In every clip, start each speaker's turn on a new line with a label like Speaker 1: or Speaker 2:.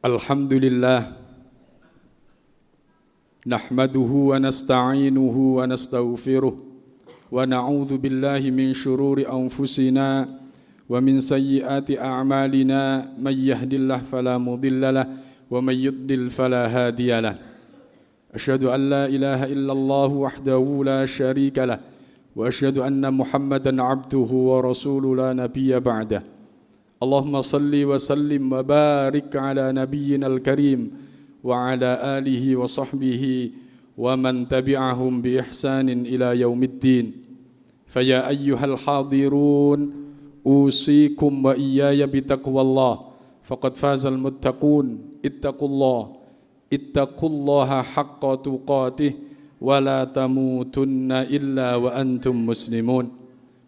Speaker 1: Alhamdulillah nahmaduhu wa nasta'inuhu wa nastaghfiruh wa na'udzu billahi min shururi anfusina wa min sayyiati a'malina may yahdihillahu fala mudhillalah wa may yudlil fala hadiyalah. Asyhadu an la ilaha illallah wahdahu la syarika lah wa asyhadu anna Muhammadan abduhu wa rasuluhu la nabiyya ba'dah. Allahumma salli wa sallim wa barik ala nabiyyina al-karim wa ala alihi wa sahbihi wa man tabi'ahum bi ihsanin ila yaumiddin. Faya ayyuhal hadirun usikum wa iyaya bitaqwallah faqad fazal muttaqun ittaqullaha haqqa tuqatih wa la tamutunna illa wa antum muslimun.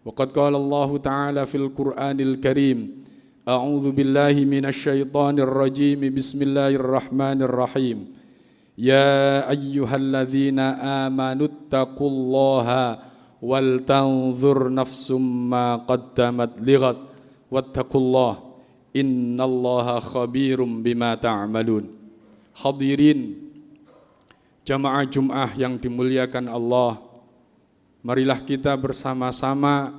Speaker 1: Wa qad qala Allah ta'ala fil Qur'anil Karim A'udzu billahi minasy syaithanir rajim. Bismillahirrahmanirrahim. Ya ayyuhalladzina amanu taqullaha wal tanzur nafsum ma qaddamat lighad wattaqullaha innallaha khabirum bima ta'malun. Hadirin jamaah Jumat yang dimuliakan Allah, marilah kita bersama-sama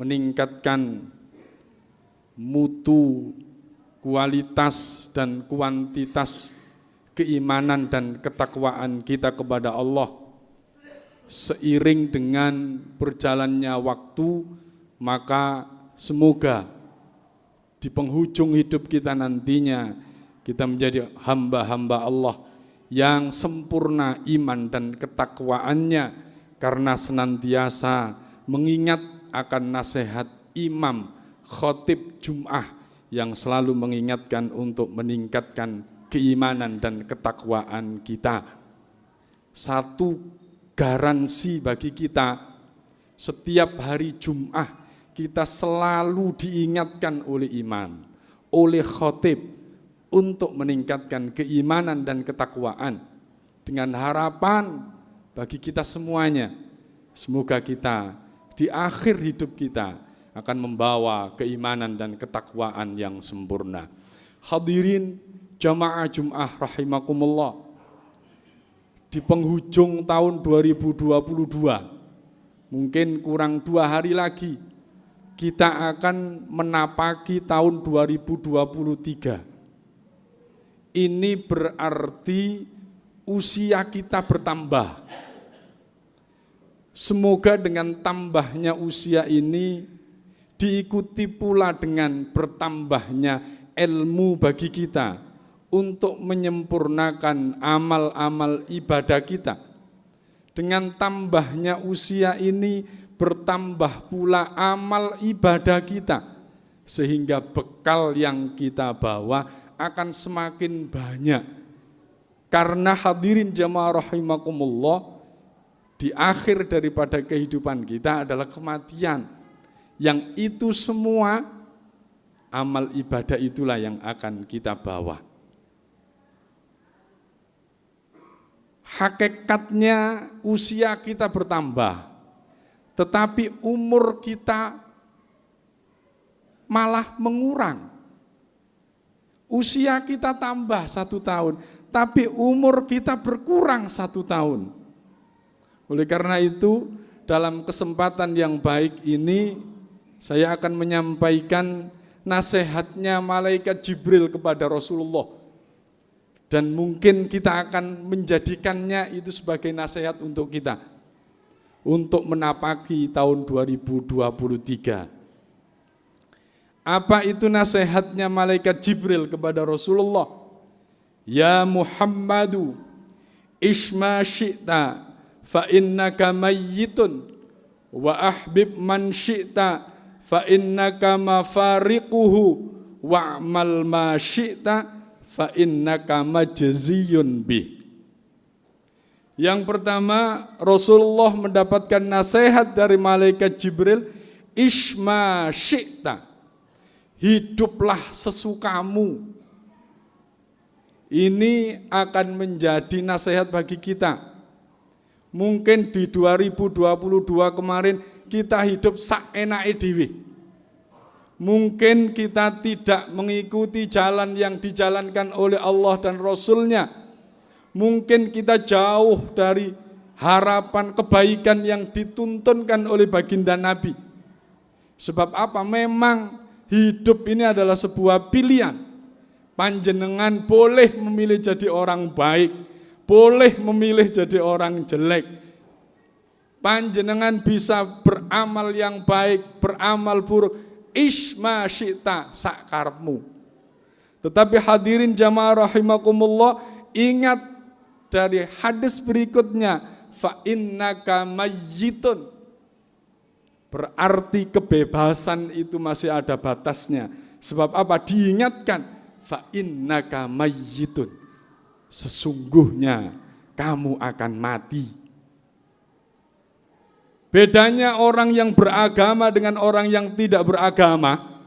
Speaker 1: meningkatkan mutu, kualitas dan kuantitas keimanan dan ketakwaan kita kepada Allah. Seiring dengan berjalannya waktu, maka semoga di penghujung hidup kita nantinya kita menjadi hamba-hamba Allah yang sempurna iman dan ketakwaannya, karena senantiasa mengingat akan nasihat imam khotib Jum'ah yang selalu mengingatkan untuk meningkatkan keimanan dan ketakwaan kita. Satu garansi bagi kita, setiap hari Jum'ah kita selalu diingatkan oleh imam, oleh khotib untuk meningkatkan keimanan dan ketakwaan, dengan harapan bagi kita semuanya, semoga kita di akhir hidup kita akan membawa keimanan dan ketakwaan yang sempurna. Hadirin jamaah Jum'ah rahimakumullah, di penghujung tahun 2022, mungkin kurang 2 hari lagi kita akan menapaki tahun 2023. Ini berarti usia kita bertambah. Semoga dengan tambahnya usia ini diikuti pula dengan bertambahnya ilmu bagi kita untuk menyempurnakan amal-amal ibadah kita. Dengan tambahnya usia ini bertambah pula amal ibadah kita, sehingga bekal yang kita bawa akan semakin banyak. Karena hadirin jamaah rahimakumullah, di akhir daripada kehidupan kita adalah kematian. Yang itu semua amal ibadah itulah yang akan kita bawa. Hakikatnya usia kita bertambah, tetapi umur kita malah mengurang. Usia kita tambah 1 tahun, tapi umur kita berkurang 1 tahun. Oleh karena itu, dalam kesempatan yang baik ini, saya akan menyampaikan nasihatnya malaikat Jibril kepada Rasulullah. Dan mungkin kita akan menjadikannya itu sebagai nasihat untuk kita, untuk menapaki tahun 2023. Apa itu nasihatnya malaikat Jibril kepada Rasulullah? Ya Muhammadu, isma syi'ta fa innaka mayyitun wa ahbib man syi'ta fa innaka mafariquhu wa'mal ma syi'ta fa innaka majziyun bih. Yang pertama, Rasulullah mendapatkan nasihat dari malaikat Jibril, isma syi'ta, hiduplah sesukamu. Ini akan menjadi nasihat bagi kita. Mungkin di 2022 kemarin kita hidup sak enake dhewe. Mungkin kita tidak mengikuti jalan yang dijalankan oleh Allah dan Rasul-Nya. Mungkin kita jauh dari harapan kebaikan yang dituntunkan oleh baginda Nabi. Sebab apa? Memang hidup ini adalah sebuah pilihan. Panjenengan boleh memilih jadi orang baik, boleh memilih jadi orang jelek. Panjenengan bisa beramal yang baik, beramal buruk, isma syi'ta, sakarmu. Tetapi hadirin jamaah rahimakumullah, ingat dari hadis berikutnya, fa innaka mayyitun. Berarti kebebasan itu masih ada batasnya. Sebab apa? Diingatkan, fa innaka mayyitun. Sesungguhnya kamu akan mati. Bedanya orang yang beragama dengan orang yang tidak beragama.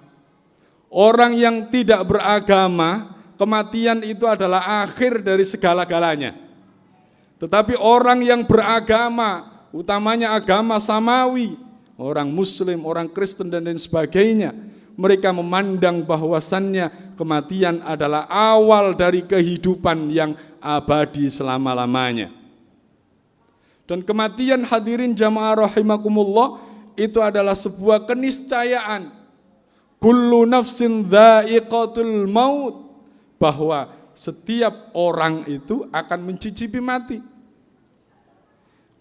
Speaker 1: Orang yang tidak beragama, kematian itu adalah akhir dari segala-galanya. Tetapi orang yang beragama, utamanya agama samawi, orang Muslim, orang Kristen dan lain sebagainya, mereka memandang bahwasannya kematian adalah awal dari kehidupan yang abadi selama-lamanya. Dan kematian hadirin jamaah rahimakumullah itu adalah sebuah keniscayaan. Kullu nafsin dha'iqatul maut, bahwa setiap orang itu akan mencicipi mati.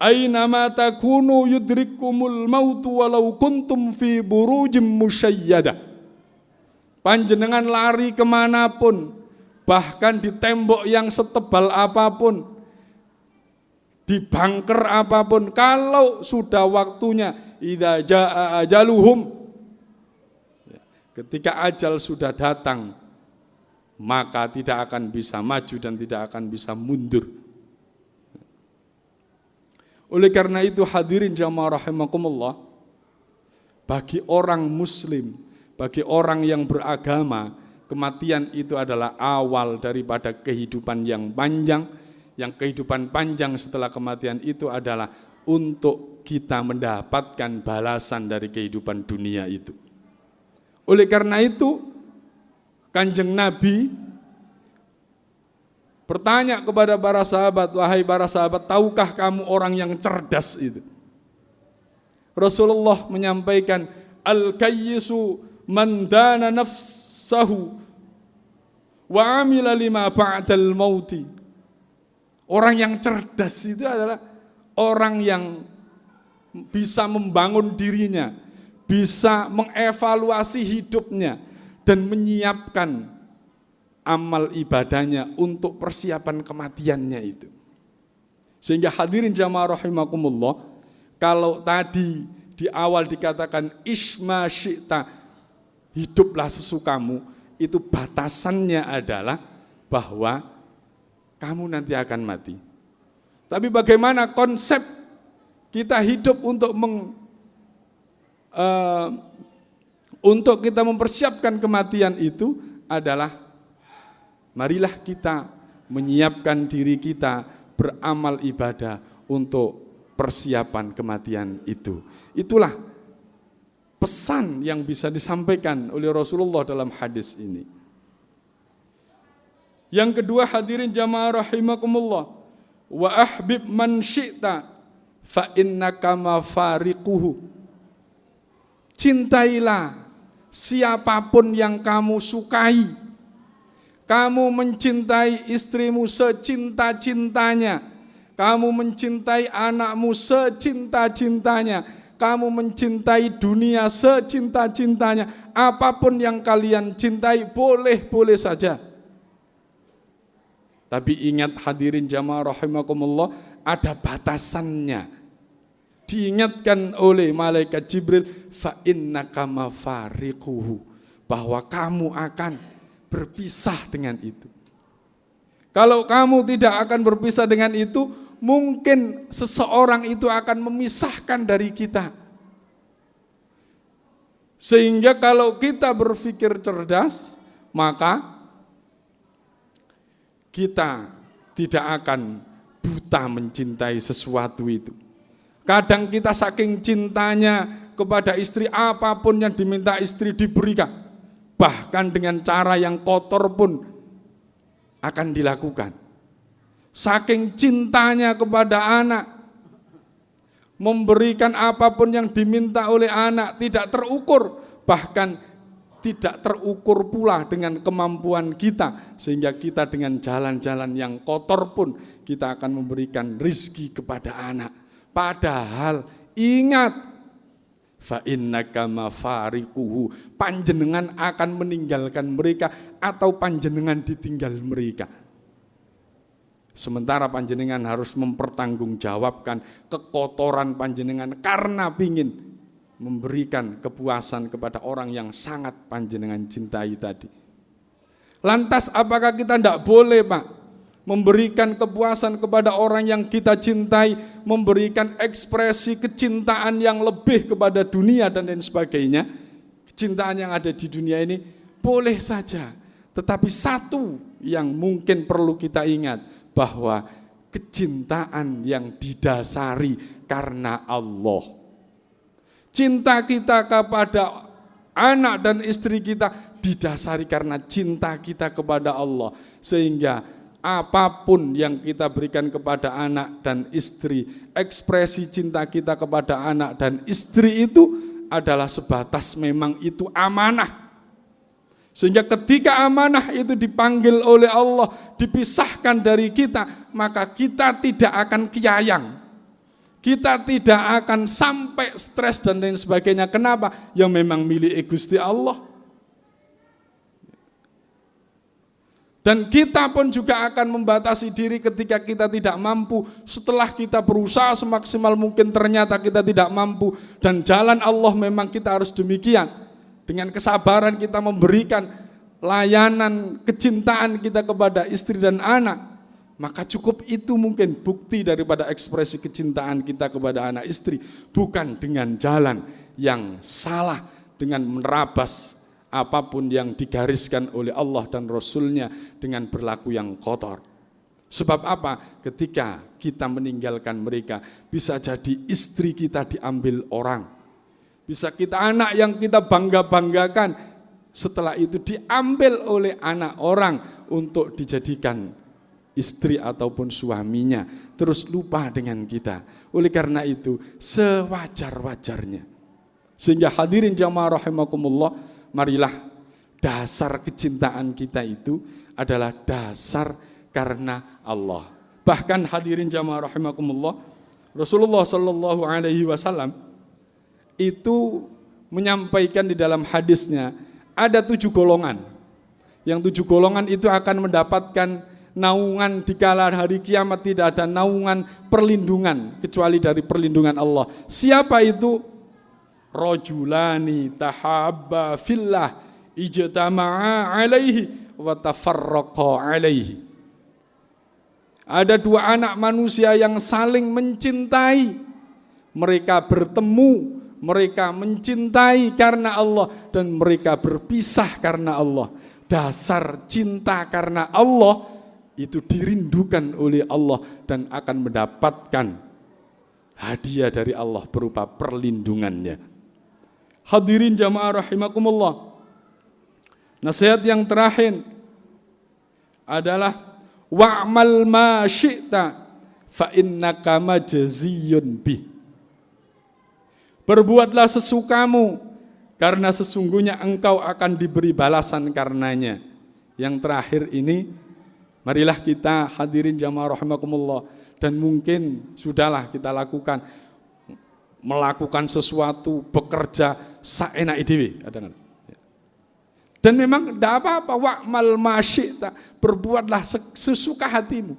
Speaker 1: Aina ma takunu yudrikumul mautu walau kuntum fi burujim musyayyadah. Panjenengan lari kemanapun, bahkan di tembok yang setebal apapun, di bunker apapun, kalau sudah waktunya, idza jaa ajaluhum, ketika ajal sudah datang, maka tidak akan bisa maju dan tidak akan bisa mundur. Oleh karena itu hadirin jamaah rahimakumullah, bagi orang muslim, bagi orang yang beragama, kematian itu adalah awal daripada kehidupan yang panjang. Yang kehidupan panjang setelah kematian itu adalah untuk kita mendapatkan balasan dari kehidupan dunia itu. Oleh karena itu, Kanjeng Nabi bertanya kepada para sahabat, wahai para sahabat, tahukah kamu orang yang cerdas itu? Rasulullah menyampaikan, al-kayyisu man dana nafsahu wa amila lima ba'dal mauti. Orang yang cerdas itu adalah orang yang bisa membangun dirinya, bisa mengevaluasi hidupnya, dan menyiapkan amal ibadahnya untuk persiapan kematiannya itu. Sehingga hadirin jamaah rahimakumullah, kalau tadi di awal dikatakan isma syi'ta, hiduplah sesukamu, itu batasannya adalah bahwa kamu nanti akan mati. Tapi bagaimana konsep kita hidup untuk kita mempersiapkan kematian itu adalah marilah kita menyiapkan diri kita beramal ibadah untuk persiapan kematian itu. Itulah pesan yang bisa disampaikan oleh Rasulullah dalam hadis ini. Yang kedua hadirin jamaah rahimakumullah, wa ahbib man syi'ta fa innaka mafariquhu. Cintailah siapapun yang kamu sukai. Kamu mencintai istrimu secinta-cintanya. Kamu mencintai anakmu secinta-cintanya. Kamu mencintai dunia secinta-cintanya. Apapun yang kalian cintai boleh-boleh saja. Tapi ingat hadirin jamaah rahimakumullah, ada batasannya. Diingatkan oleh malaikat Jibril, fa innaka mafariquhu, bahwa kamu akan berpisah dengan itu. Kalau kamu tidak akan berpisah dengan itu, mungkin seseorang itu akan memisahkan dari kita. Sehingga kalau kita berpikir cerdas, maka kita tidak akan buta mencintai sesuatu itu. Kadang kita saking cintanya kepada istri apapun yang diminta istri diberikan. Bahkan dengan cara yang kotor pun akan dilakukan. Saking cintanya kepada anak, memberikan apapun yang diminta oleh anak tidak terukur, bahkan tidak terukur pula dengan kemampuan kita, sehingga kita dengan jalan-jalan yang kotor pun kita akan memberikan rizki kepada anak. Padahal ingat, fa innaka mafariquhu, panjenengan akan meninggalkan mereka atau panjenengan ditinggal mereka. Sementara panjenengan harus mempertanggungjawabkan kekotoran panjenengan karena pingin memberikan kepuasan kepada orang yang sangat panjenengan cintai tadi. Lantas apakah kita tidak boleh, Pak, memberikan kepuasan kepada orang yang kita cintai, memberikan ekspresi kecintaan yang lebih kepada dunia dan lain sebagainya? Kecintaan yang ada di dunia ini boleh saja, tetapi satu yang mungkin perlu kita ingat, bahwa kecintaan yang didasari karena Allah. Cinta kita kepada anak dan istri kita didasari karena cinta kita kepada Allah. Sehingga apapun yang kita berikan kepada anak dan istri, ekspresi cinta kita kepada anak dan istri itu adalah sebatas memang itu amanah. Sehingga ketika amanah itu dipanggil oleh Allah, dipisahkan dari kita, maka kita tidak akan kiayang. Kita tidak akan sampai stres dan lain sebagainya. Kenapa? Yang memang milik Gusti Allah. Dan kita pun juga akan membatasi diri ketika kita tidak mampu. Setelah kita berusaha semaksimal mungkin ternyata kita tidak mampu. Dan jalan Allah memang kita harus demikian. Dengan kesabaran kita memberikan layanan kecintaan kita kepada istri dan anak, maka cukup itu mungkin bukti daripada ekspresi kecintaan kita kepada anak istri, bukan dengan jalan yang salah, dengan menerabas apapun yang digariskan oleh Allah dan Rasul-Nya dengan berlaku yang kotor. Sebab apa? Ketika kita meninggalkan mereka, bisa jadi istri kita diambil orang. Bisa kita anak yang kita bangga-banggakan, setelah itu diambil oleh anak orang untuk dijadikan istri ataupun suaminya, terus lupa dengan kita. Oleh karena itu, sewajar-wajarnya. Sehingga hadirin jamaah rahimakumullah, marilah dasar kecintaan kita itu adalah dasar karena Allah. Bahkan hadirin jamaah rahimakumullah, Rasulullah sallallahu alaihi wasallam itu menyampaikan di dalam hadisnya, ada 7 golongan. Yang 7 golongan itu akan mendapatkan naungan dikala hari kiamat, tidak ada naungan perlindungan kecuali dari perlindungan Allah. Siapa itu? Rajulani tahabba fillah ijtama'a alaihi wa tafarraqa alaihi. Ada 2 anak manusia yang saling mencintai. Mereka bertemu, mereka mencintai karena Allah, dan mereka berpisah karena Allah. Dasar cinta karena Allah itu dirindukan oleh Allah dan akan mendapatkan hadiah dari Allah berupa perlindungannya. Hadirin jamaah rahimakumullah, nasihat yang terakhir adalah wa'mal ma syi'ta fa innaka majziyun bih. Berbuatlah sesukamu, karena sesungguhnya engkau akan diberi balasan karenanya. Yang terakhir ini, marilah kita hadirin jamaah rahimakumullah, dan mungkin sudahlah kita lakukan, melakukan sesuatu, bekerja saenak dewe. Dan memang tidak apa-apa, wa'mal ma syi'ta, berbuatlah sesuka hatimu.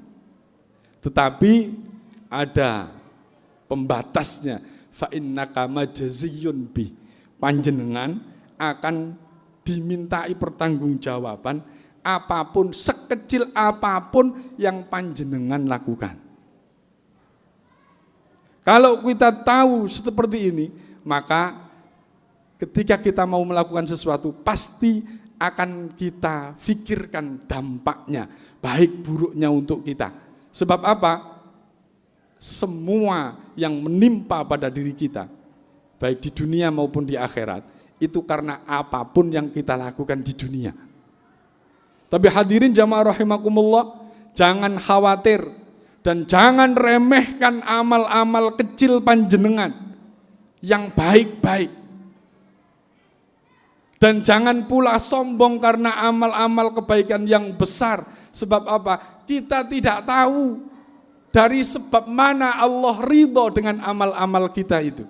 Speaker 1: Tetapi ada pembatasnya. Fa innaka majziyun bi, panjenengan akan dimintai pertanggungjawaban apapun, sekecil apapun yang panjenengan lakukan. Kalau kita tahu seperti ini, maka ketika kita mau melakukan sesuatu pasti akan kita pikirkan dampaknya, baik buruknya untuk kita. Sebab apa? Semua yang menimpa pada diri kita baik di dunia maupun di akhirat, itu karena apapun yang kita lakukan di dunia. Tapi hadirin jamaah rahimakumullah, jangan khawatir dan jangan remehkan amal-amal kecil panjenengan yang baik-baik. Dan jangan pula sombong karena amal-amal kebaikan yang besar. Sebab apa? Kita tidak tahu dari sebab mana Allah ridho dengan amal-amal kita itu.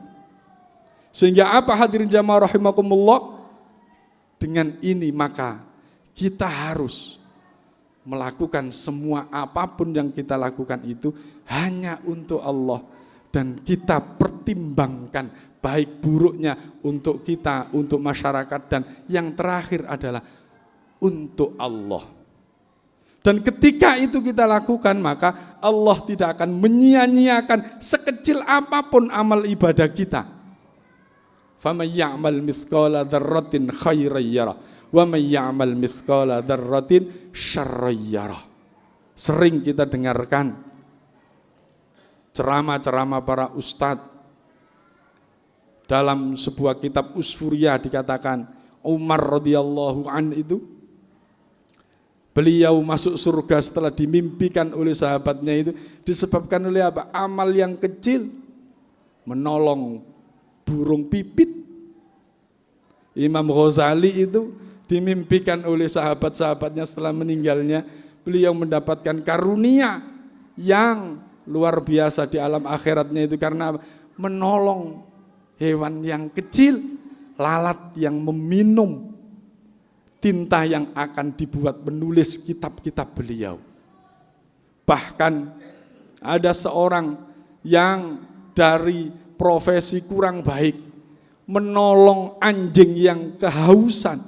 Speaker 1: Sehingga apa hadirin jamaah rahimakumullah? Dengan ini maka kita harus melakukan semua apapun yang kita lakukan itu hanya untuk Allah. Dan kita pertimbangkan baik buruknya untuk kita, untuk masyarakat, dan yang terakhir adalah untuk Allah. Dan ketika itu kita lakukan, maka Allah tidak akan menyia-nyiakan sekecil apapun amal ibadah kita. فَمَنْ يَعْمَلْ مِثْقَالَ ذَرَّةٍ خَيْرًا يَرَهُ وَمَنْ يَعْمَلْ مِثْقَالَ ذَرَّةٍ شَرًّا يَرَهُ. Sering kita dengarkan ceramah-ceramah para ustadz. Dalam sebuah kitab Usfuriyah dikatakan Umar radhiyallahu an itu beliau masuk surga setelah dimimpikan oleh sahabatnya itu disebabkan oleh apa? Amal yang kecil, menolong burung pipit. Imam Ghazali itu dimimpikan oleh sahabat-sahabatnya setelah meninggalnya, beliau mendapatkan karunia yang luar biasa di alam akhiratnya itu karena menolong hewan yang kecil, lalat yang meminum tinta yang akan dibuat menulis kitab-kitab beliau. Bahkan ada seorang yang dari profesi kurang baik menolong anjing yang kehausan,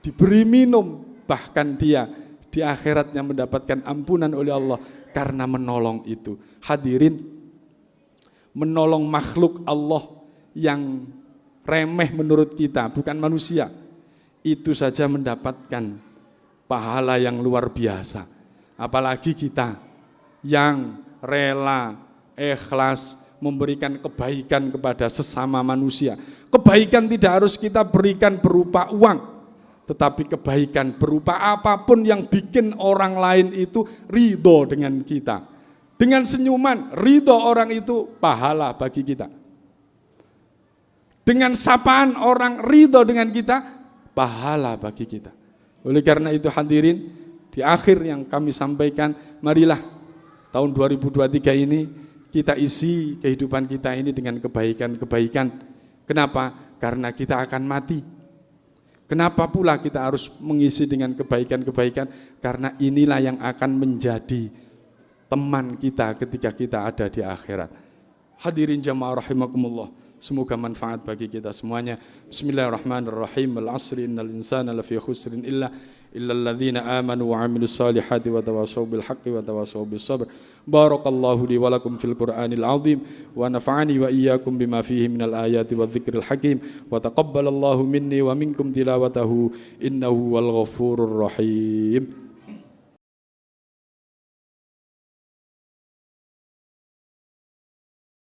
Speaker 1: diberi minum, bahkan dia di akhiratnya mendapatkan ampunan oleh Allah karena menolong itu. Hadirin, menolong makhluk Allah yang remeh menurut kita, bukan manusia, itu saja mendapatkan pahala yang luar biasa. Apalagi kita yang rela, ikhlas memberikan kebaikan kepada sesama manusia. Kebaikan tidak harus kita berikan berupa uang, tetapi kebaikan berupa apapun yang bikin orang lain itu ridho dengan kita. Dengan senyuman, ridho orang itu pahala bagi kita. Dengan sapaan orang ridho dengan kita, pahala bagi kita. Oleh karena itu hadirin, di akhir yang kami sampaikan, marilah tahun 2023 ini kita isi kehidupan kita ini dengan kebaikan-kebaikan. Kenapa? Karena kita akan mati. Kenapa pula kita harus mengisi dengan kebaikan-kebaikan? Karena inilah yang akan menjadi teman kita ketika kita ada di akhirat. Hadirin jamaah rahimakumullah, semoga manfaat bagi kita semuanya. Bismillahirrahmanirrahim. Al-'asri innal insana lafi khusrin illa alladzina amanu wa 'amilus solihati wa tawassaw bil haqqi wa tawassaw bis sabr. Barakallahu li wa lakum fil Qur'anil 'azim wa nafa'ani wa iyyakum bima fihi minal ayati wadh-dhikril hakim wa taqabbalallahu minni wa minkum tilawatahu innahu wal ghafurur rahim.